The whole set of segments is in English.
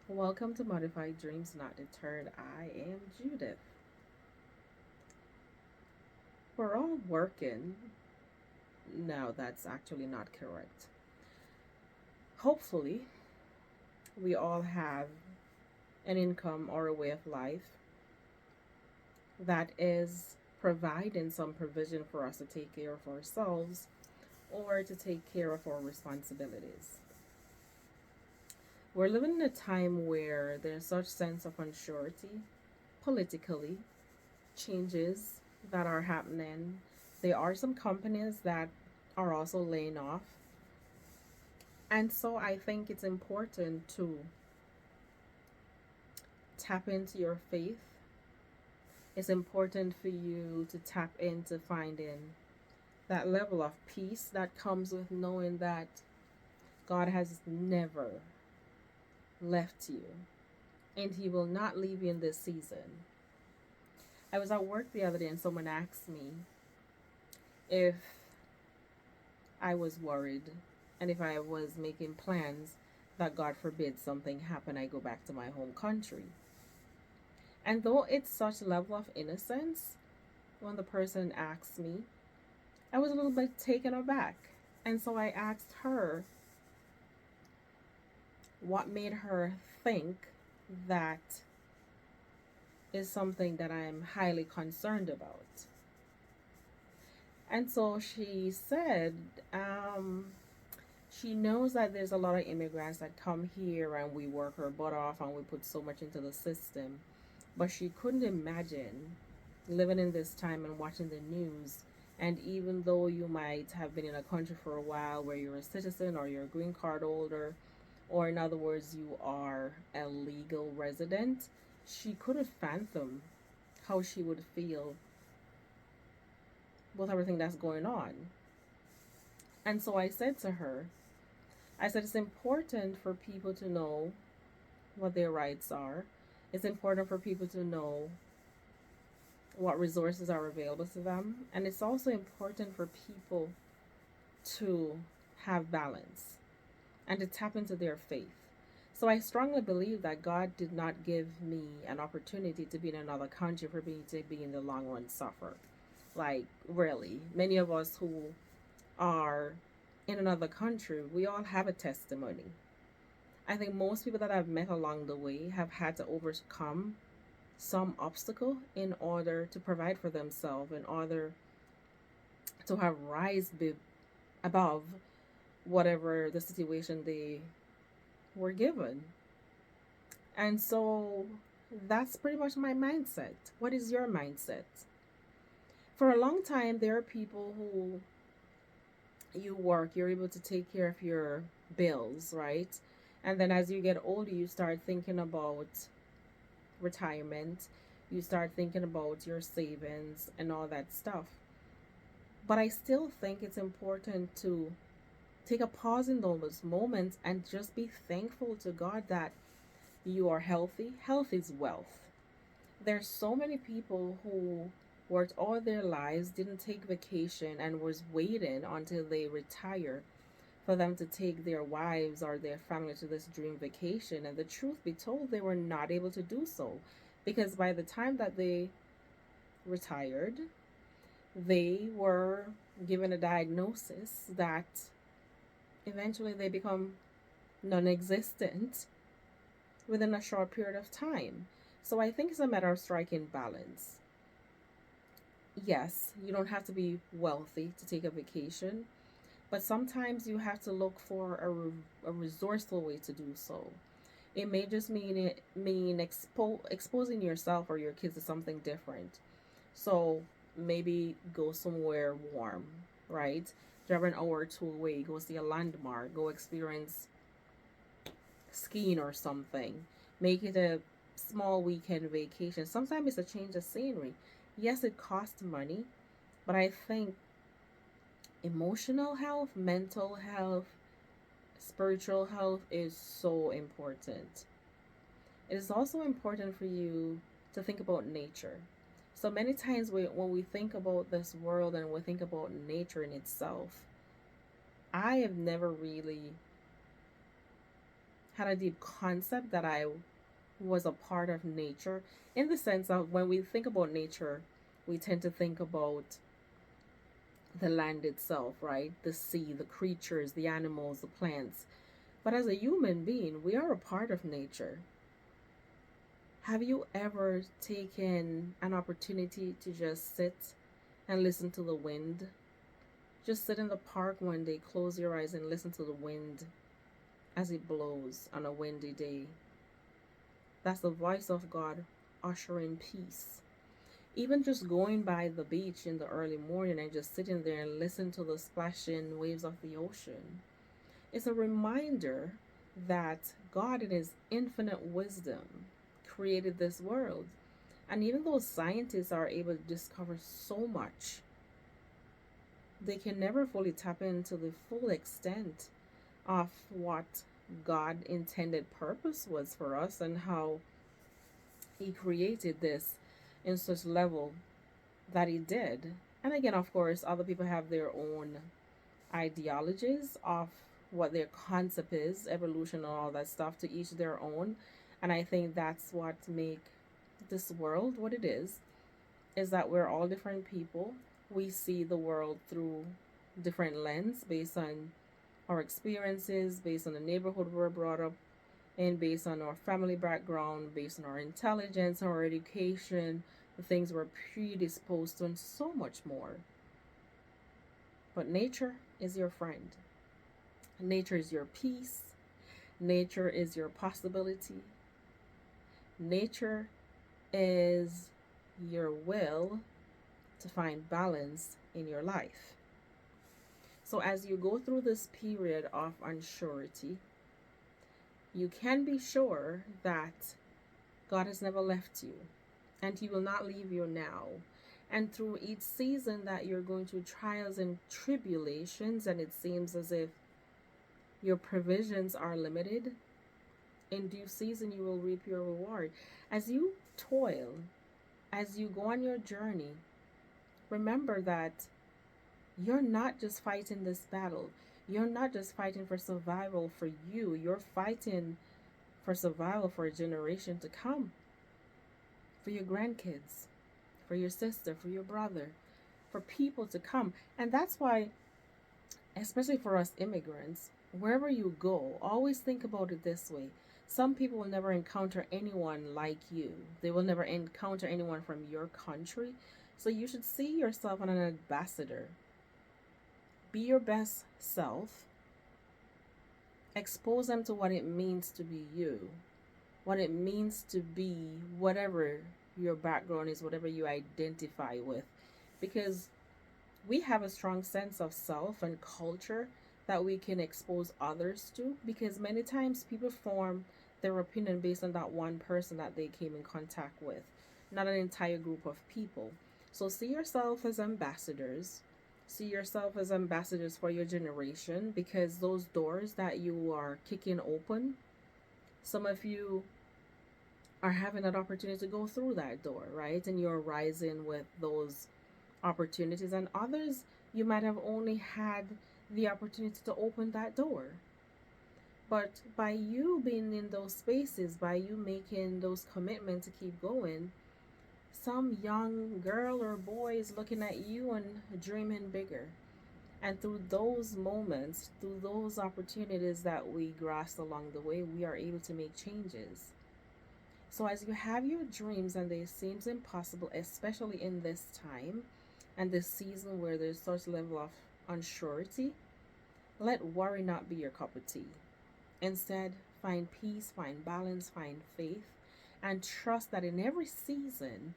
Welcome to Modified Dreams Not Deterred. I am Judith. We're all working. No, that's actually not correct. Hopefully, we all have an income or a way of life that is providing some provision for us to take care of ourselves or to take care of our responsibilities. We're living in a time where there's such sense of unsurety politically, changes that are happening. There are some companies that are also laying off. And so I think it's important to tap into your faith. It's important for you to tap into finding that level of peace that comes with knowing that God has never left you and He will not leave you in this season. I was at work the other day and someone asked me if I was worried and if I was making plans that God forbid something happen, I go back to my home country. And though it's such a level of innocence, when the person asked me, I was a little bit taken aback. And so I asked her what made her think that is something that I'm highly concerned about. And so she said, she knows that there's a lot of immigrants that come here and we work our butt off and we put so much into the system. But she couldn't imagine living in this time and watching the news. And even though you might have been in a country for a while where you're a citizen or you're a green card holder, or in other words, you are a legal resident, she couldn't fathom how she would feel with everything that's going on. And so I said to her, I said, it's important for people to know what their rights are. It's important for people to know what resources are available to them. And it's also important for people to have balance and to tap into their faith. So I strongly believe that God did not give me an opportunity to be in another country for me to be in the long run suffer. Like, really, many of us who are in another country, we all have a testimony. I think most people that I've met along the way have had to overcome some obstacle in order to provide for themselves, in order to have rise above whatever the situation they were given. And so that's pretty much my mindset. What is your mindset? For a long time, there are people who you work, you're able to take care of your bills, right? And then as you get older, you start thinking about retirement, you start thinking about your savings and all that stuff. But I still think it's important to take a pause in those moments and just be thankful to God that you are healthy. Health is wealth. There's so many people who worked all their lives, didn't take vacation, and was waiting until they retire for them to take their wives or their family to this dream vacation. And the truth be told, they were not able to do so because by the time that they retired, they were given a diagnosis that eventually they become non existent within a short period of time. So I think it's a matter of striking balance. Yes, you don't have to be wealthy to take a vacation, but sometimes you have to look for a resourceful way to do so. It may just mean exposing yourself or your kids to something different. So maybe go somewhere warm, right? Drive an hour or two away, go see a landmark, go experience skiing or something. Make it a small weekend vacation. Sometimes it's a change of scenery. Yes, it costs money, but I think emotional health, mental health, spiritual health is so important. It is also important for you to think about nature. So many times when we think about this world and we think about nature in itself, I have never really had a deep concept that I was a part of nature, in the sense of when we think about nature, we tend to think about the land itself, right? The sea, the creatures, the animals, the plants. But as a human being, we are a part of nature. Have you ever taken an opportunity to just sit and listen to the wind? Just sit in the park one day, close your eyes, and listen to the wind as it blows on a windy day. That's the voice of God ushering peace. Even just going by the beach in the early morning and just sitting there and listen to the splashing waves of the ocean. It's a reminder that God, in His infinite wisdom, created this world. And even though scientists are able to discover so much, they can never fully tap into the full extent of what God intended purpose was for us and how He created this in such level that He did. And again, of course, other people have their own ideologies of what their concept is, evolution and all that stuff, to each their own. And I think that's what make this world what it is that we're all different people. We see the world through different lens based on our experiences, based on the neighborhood we're brought up in, based on our family background, based on our intelligence, our education, the things we're predisposed to, and so much more. But nature is your friend. Nature is your peace. Nature is your possibility. Nature is your will to find balance in your life. So as you go through this period of unsurety, you can be sure that God has never left you, and He will not leave you now. And through each season that you're going through trials and tribulations, and it seems as if your provisions are limited, in due season you will reap your reward. As you toil, as you go on your journey, remember that you're not just fighting this battle. You're not just fighting for survival for you. You're fighting for survival for a generation to come, for your grandkids, for your sister, for your brother, for people to come. And that's why, especially for us immigrants, wherever you go, always think about it this way. Some people will never encounter anyone like you. They will never encounter anyone from your country. So you should see yourself as an ambassador. Be your best self. Expose them to what it means to be you, what it means to be whatever your background is, whatever you identify with. Because we have a strong sense of self and culture that we can expose others to, because many times people form their opinion based on that one person that they came in contact with, not an entire group of people. So see yourself as ambassadors. See yourself as ambassadors for your generation, because those doors that you are kicking open, some of you are having that opportunity to go through that door, right? And you're rising with those opportunities, and others you might have only had the opportunity to open that door. But by you being in those spaces, by you making those commitments to keep going, some young girl or boy is looking at you and dreaming bigger. And through those moments, through those opportunities that we grasp along the way, we are able to make changes. So as you have your dreams and they seem impossible, especially in this time and this season where there's such level of unsurety, let worry not be your cup of tea. Instead, find peace, find balance, find faith, and trust that in every season,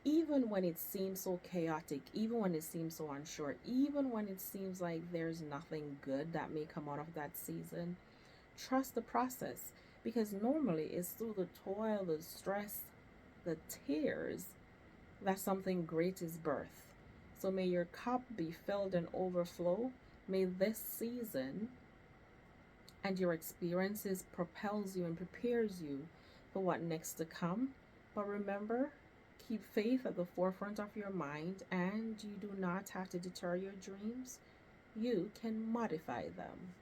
even when it seems so chaotic, even when it seems so unsure, even when it seems like there's nothing good that may come out of that season, trust the process. Because normally it's through the toil, the stress, the tears that something great is birthed. So may your cup be filled and overflow. May this season and your experiences propels you and prepares you for what next to come. But remember, keep faith at the forefront of your mind, and you do not have to deter your dreams. You can modify them.